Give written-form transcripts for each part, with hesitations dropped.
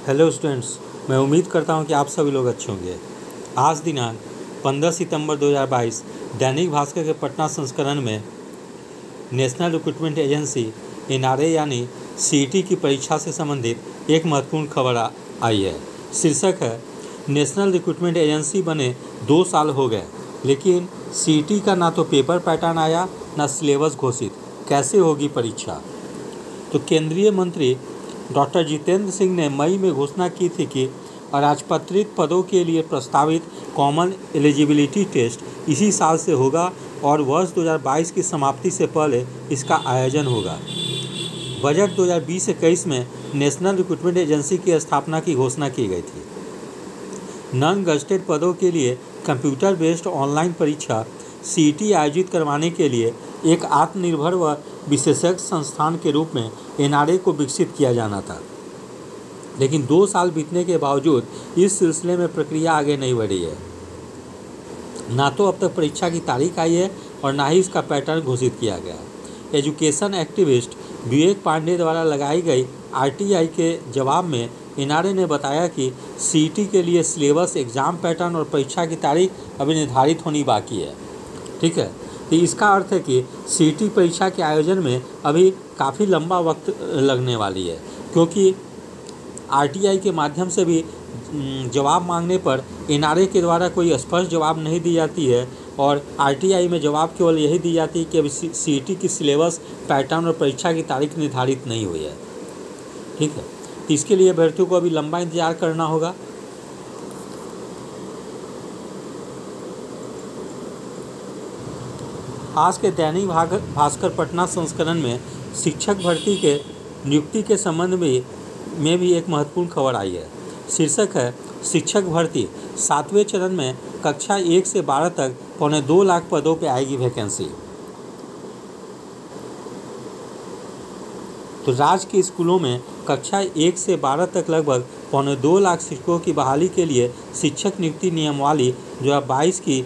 Hello students, मैं उम्मीद करता हूं कि आप सभी लोग अच्छे होंगे। आज दिनांक 15 सितंबर 2022 दैनिक भास्कर के पटना संस्करण में नेशनल रिक्रूटमेंट एजेंसी NRA यानी CET की परीक्षा से संबंधित एक महत्वपूर्ण खबर आई है। शीर्षक है, नेशनल रिक्रूटमेंट एजेंसी बने 2 साल हो गए, लेकिन CET का ना तो पेपर पैटर्न आया ना सिलेबस घोषित, कैसे होगी परीक्षा। तो केंद्रीय मंत्री डॉक्टर जितेंद्र सिंह ने मई में घोषणा की थी कि अराजपत्रित पदों के लिए प्रस्तावित कॉमन एलिजिबिलिटी टेस्ट इसी साल से होगा और वर्ष 2022 की समाप्ति से पहले इसका आयोजन होगा। बजट 2020-21 में नेशनल रिक्रूटमेंट एजेंसी की स्थापना की घोषणा की गई थी। नॉन गजेटेड पदों के लिए कंप्यूटर बेस्ड ऑनलाइन परीक्षा CET आयोजित करवाने के लिए एक आत्मनिर्भर व विशेषज्ञ संस्थान के रूप में NRA को विकसित किया जाना था, लेकिन 2 साल बीतने के बावजूद इस सिलसिले में प्रक्रिया आगे नहीं बढ़ी है। ना तो अब तक परीक्षा की तारीख आई है और ना ही इसका पैटर्न घोषित किया गया है। एजुकेशन एक्टिविस्ट विवेक पांडे द्वारा लगाई गई RTI के जवाब में NRA ने बताया कि CET के लिए सिलेबस, एग्ज़ाम पैटर्न और परीक्षा की तारीख अभी निर्धारित होनी बाकी है। ठीक है, तो इसका अर्थ है कि CET परीक्षा के आयोजन में अभी काफ़ी लंबा वक्त लगने वाली है, क्योंकि RTI के माध्यम से भी जवाब मांगने पर NRA के द्वारा कोई स्पष्ट जवाब नहीं दी जाती है और RTI में जवाब केवल यही दी जाती है कि अभी CET की सिलेबस, पैटर्न और परीक्षा की तारीख निर्धारित नहीं हुई है। ठीक है, तो इसके लिए अभ्यर्थियों को अभी लंबा इंतजार करना होगा। आज के दैनिक भास्कर पटना संस्करण में शिक्षक भर्ती के नियुक्ति के संबंध में भी एक महत्वपूर्ण खबर आई है। शीर्षक है, शिक्षक भर्ती 7वें चरण में कक्षा 1 से 12 तक 2.25 लाख पदों पर आएगी वैकेंसी। तो राज्य के स्कूलों में कक्षा 1 से 12 तक लगभग 2.25 लाख शिक्षकों की बहाली के लिए शिक्षक नियुक्ति नियमावली 2022 की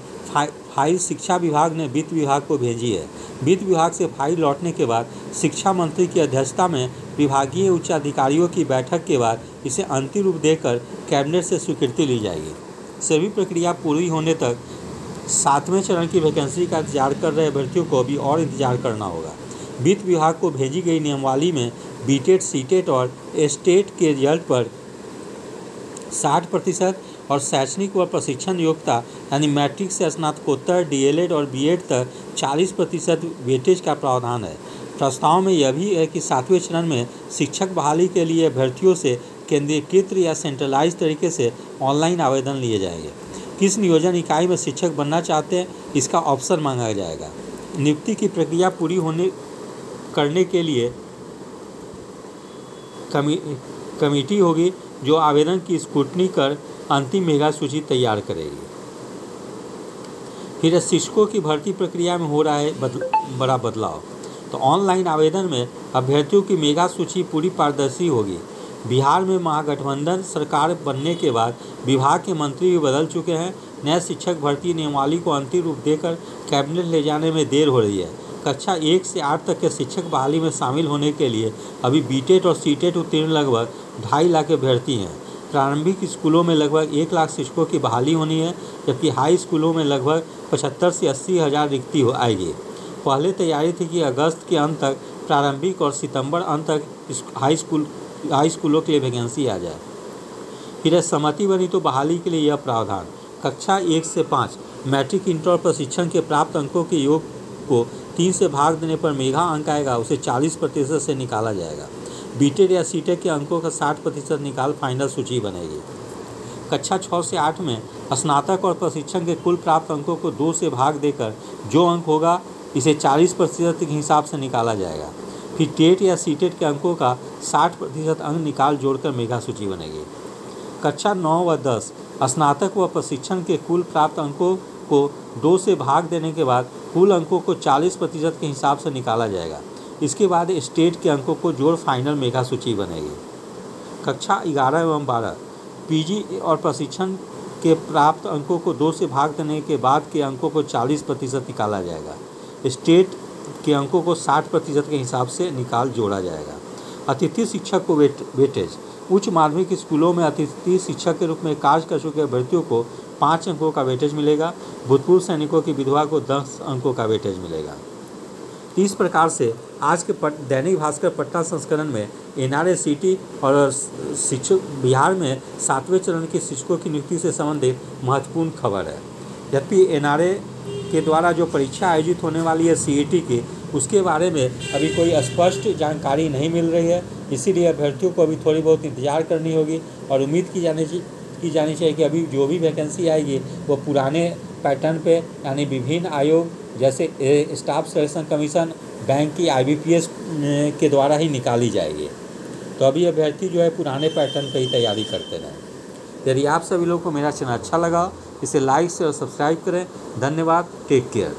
फाइल शिक्षा विभाग ने वित्त विभाग को भेजी है। वित्त विभाग से फाइल लौटने के बाद शिक्षा मंत्री की अध्यक्षता में विभागीय उच्च अधिकारियों की बैठक के बाद इसे अंतिम रूप देकर कैबिनेट से स्वीकृति ली जाएगी। सभी प्रक्रिया पूरी होने तक 7वें चरण की वैकेंसी का इंतजार कर रहे अभ्यर्थियों को अभी और इंतजार करना होगा। वित्त विभाग को भेजी गई नियमावली में बीटेट, सीटेट और एस्टेट के रिजल्ट पर 60% और शैक्षणिक व प्रशिक्षण योग्यता यानी मैट्रिक से स्नातकोत्तर, DLED और BEd तक 40% वेटेज का प्रावधान है। प्रस्ताव में यह भी है कि 7वें चरण में शिक्षक बहाली के लिए अभ्यर्थियों से केंद्रीकृत या सेंट्रलाइज तरीके से ऑनलाइन आवेदन लिए जाएंगे। किस नियोजन इकाई में शिक्षक बनना चाहते हैं, इसका ऑप्शन मांगा जाएगा। नियुक्ति की प्रक्रिया पूरी करने के लिए कमेटी होगी जो आवेदन की स्क्रूटनी कर अंतिम मेगा सूची तैयार करेगी। फिर शिक्षकों की भर्ती प्रक्रिया में हो रहा है बड़ा बदलाव। तो ऑनलाइन आवेदन में अभ्यर्थियों की मेगा सूची पूरी पारदर्शी होगी। बिहार में महागठबंधन सरकार बनने के बाद विभाग के मंत्री भी बदल चुके हैं। नए शिक्षक भर्ती नियमावली को अंतिम रूप देकर कैबिनेट ले जाने में देर हो रही है। कक्षा 1 से 8 तक के शिक्षक बहाली में शामिल होने के लिए अभी बीटेट और सीटेट उत्तीर्ण लगभग 2.5 लाख अभ्यर्थी हैं। प्रारंभिक स्कूलों में लगभग 1 लाख शिक्षकों की बहाली होनी है, जबकि हाई स्कूलों में लगभग 75 से 80 हज़ार रिक्ति आएगी। पहले तैयारी थी कि अगस्त के अंत तक प्रारंभिक और सितंबर अंत तक हाई स्कूलों के लिए वैकेंसी आ जाए। फिर सहमति बनी तो बहाली के लिए यह प्रावधान, कक्षा 1 से 5 मैट्रिक, इंटर और प्रशिक्षण के प्राप्त अंकों के योग को 3 से भाग देने पर मेगा अंक आएगा, उसे 40% से निकाला जाएगा। बीटेड या सीटेट के अंकों का 60% निकाल फाइनल सूची बनेगी। कक्षा 6 से 8 में स्नातक और प्रशिक्षण के कुल प्राप्त अंकों को 2 से भाग देकर जो अंक होगा इसे 40% के हिसाब से निकाला जाएगा। फिर टेट या सीटेट के अंकों का 60% अंक निकाल जोड़कर मेगा सूची बनेगी। कक्षा 9 व 10 स्नातक व प्रशिक्षण के कुल प्राप्त अंकों को 2 से भाग देने के बाद कुल अंकों को 40% के हिसाब से निकाला जाएगा। इसके बाद स्टेट के अंकों को जोड़ फाइनल मेगा सूची बनेगी। कक्षा 11 एवं 12 पीजी और प्रशिक्षण के प्राप्त अंकों को 2 से भाग देने के बाद के अंकों को 40% निकाला जाएगा। स्टेट के अंकों को 60% के हिसाब से निकाल जोड़ा जाएगा। अतिथि शिक्षक को वेटेज उच्च माध्यमिक स्कूलों में अतिथि शिक्षक के रूप में कार्य कर चुके अभ्यर्थियों को 5 अंकों का वेटेज मिलेगा। भूतपूर्व सैनिकों की विधवा को 10 अंकों का वेटेज मिलेगा। तो इस प्रकार से आज के दैनिक भास्कर पटना संस्करण में NRA-CT और शिक्षक बिहार में 7वें चरण के शिक्षकों की नियुक्ति से संबंधित महत्वपूर्ण खबर है। यद्यपि NRA के द्वारा जो परीक्षा आयोजित होने वाली है CET की, उसके बारे में अभी कोई स्पष्ट जानकारी नहीं मिल रही है, इसीलिए अभ्यर्थियों को अभी थोड़ी बहुत इंतजार करनी होगी और उम्मीद की जानी चाहिए कि अभी जो भी वैकेंसी आएगी वो पुराने पैटर्न पे, यानी विभिन्न आयोग जैसे स्टाफ सिलेक्शन कमीशन, बैंक की IBPS के द्वारा ही निकाली जाएगी। तो अभी अभ्यर्थी जो है पुराने पैटर्न पे ही तैयारी करते रहें। यदि आप सभी लोगों को मेरा चैनल अच्छा लगा, इसे लाइक से और सब्सक्राइब करें। धन्यवाद। Take care.